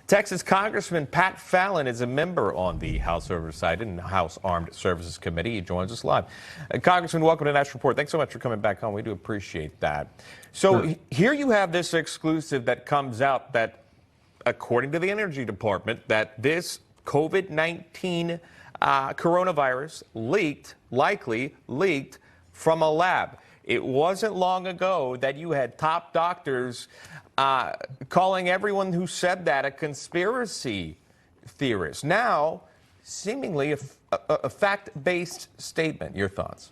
Texas Congressman Pat Fallon is a member on the House Oversight and House Armed Services Committee. He joins us live. Congressman, welcome to National Report. Thanks so much for coming back on. We do appreciate that. So here you have this exclusive that comes out that, according to the Energy Department, that this COVID-19 coronavirus likely leaked from a lab. It wasn't long ago that you had top doctors calling everyone who said that a conspiracy theorist. Now, seemingly a fact-based statement. Your thoughts?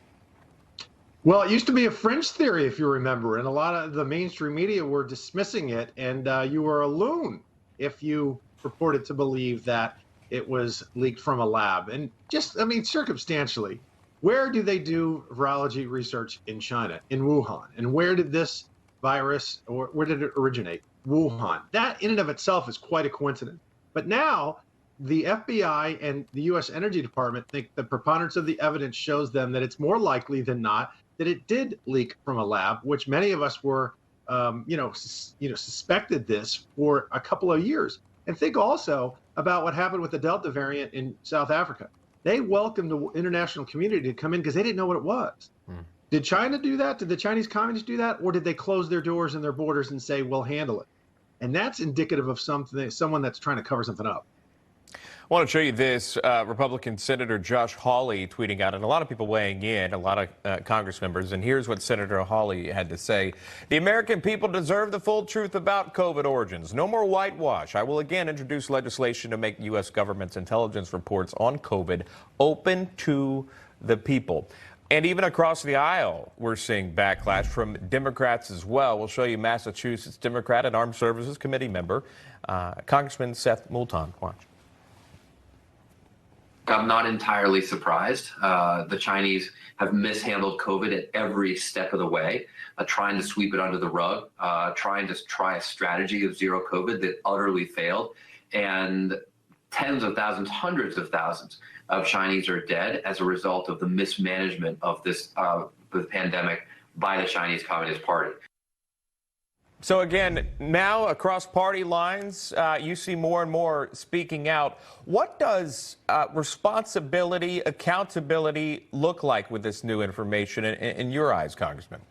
Well, it used to be a fringe theory, if you remember, and a lot of the mainstream media were dismissing it, and you were a loon if you purported to believe that it was leaked from a lab. And just, I mean, circumstantially, where do they do virology research in China? In Wuhan. And where did this virus, or where did it originate? Wuhan. That in and of itself is quite a coincidence. But now the FBI and the U.S. Energy Department think the preponderance of the evidence shows them that it's more likely than not that it did leak from a lab, which many of us were, suspected this for a couple of years. And think also about what happened with the Delta variant in South Africa. They welcomed the international community to come in because they didn't know what it was. Did China do that? Did the Chinese communists do that? Or did they close their doors and their borders and say, we'll handle it? And that's indicative of someone that's trying to cover something up. I want to show you this. Republican Senator Josh Hawley tweeting out, and a lot of people weighing in, a lot of Congress members. And here's what Senator Hawley had to say. The American people deserve the full truth about COVID origins. No more whitewash. I will again introduce legislation to make U.S. government's intelligence reports on COVID open to the people. And even across the aisle, we're seeing backlash from Democrats as well. We'll show you Massachusetts Democrat and Armed Services Committee member, Congressman Seth Moulton. Watch. I'm not entirely surprised. The Chinese have mishandled COVID at every step of the way, trying to sweep it under the rug, trying to try a strategy of zero COVID that utterly failed. And tens of thousands, hundreds of thousands of Chinese are dead as a result of the mismanagement of this the pandemic by the Chinese Communist Party. So again, now across party lines, you see more and more speaking out. What does responsibility, accountability look like with this new information in your eyes, Congressman?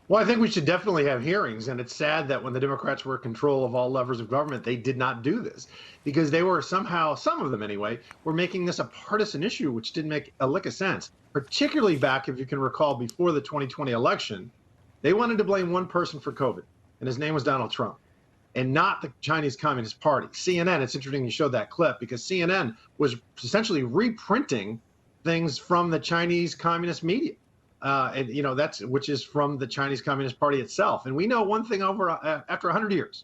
Well, I think we should definitely have hearings, and it's sad that when the Democrats were in control of all levers of government, they did not do this because they were somehow, some of them anyway, were making this a partisan issue, which didn't make a lick of sense, particularly back, if you can recall, before the 2020 election. They wanted to blame one person for COVID, and his name was Donald Trump, and not the Chinese Communist Party. CNN, it's interesting you showed that clip because CNN was essentially reprinting things from the Chinese Communist media. And that's which is from the Chinese Communist Party itself. And we know one thing after 100 years,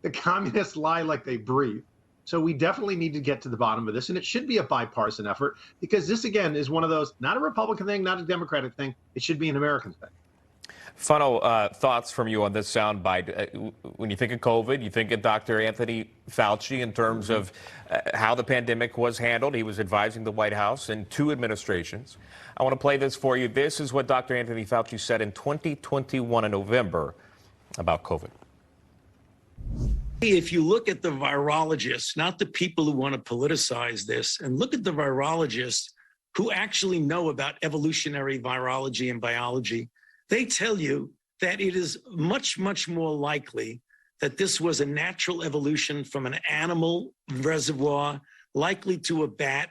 the communists lie like they breathe. So we definitely need to get to the bottom of this, and it should be a bipartisan effort because this again is one of those, not a Republican thing, not a Democratic thing. It should be an American thing. Final thoughts from you on this soundbite. When you think of COVID, you think of Dr. Anthony Fauci in terms of how the pandemic was handled. He was advising the White House in 2 administrations. I want to play this for you. This is what Dr. Anthony Fauci said in 2021 in November about COVID. If you look at the virologists, not the people who want to politicize this, and look at the virologists who actually know about evolutionary virology and biology, they tell you that it is much, much more likely that this was a natural evolution from an animal reservoir, likely to a bat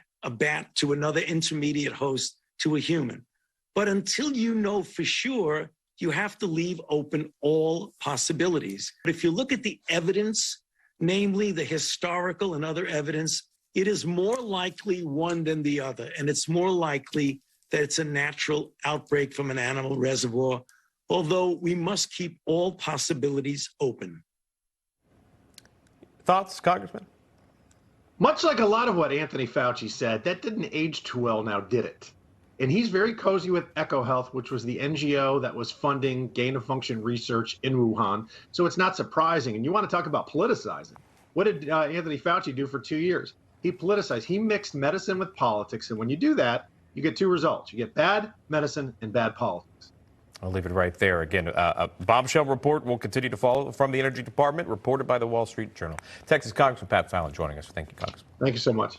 to another intermediate host, to a human. But until you know for sure, you have to leave open all possibilities. But if you look at the evidence, namely the historical and other evidence, it is more likely one than the other. And it's more likely that it's a natural outbreak from an animal reservoir, although we must keep all possibilities open. Thoughts, Congressman? Much like a lot of what Anthony Fauci said, that didn't age too well now, did it? And he's very cozy with EcoHealth, which was the NGO that was funding gain-of-function research in Wuhan. So it's not surprising. And you want to talk about politicizing. What did Anthony Fauci do for 2 years? He politicized. He mixed medicine with politics. And when you do that, you get 2 results. You get bad medicine and bad politics. I'll leave it right there. Again, a bombshell report will continue to follow from the Energy Department, reported by the Wall Street Journal. Texas Congressman Pat Fallon joining us. Thank you, Congressman. Thank you so much.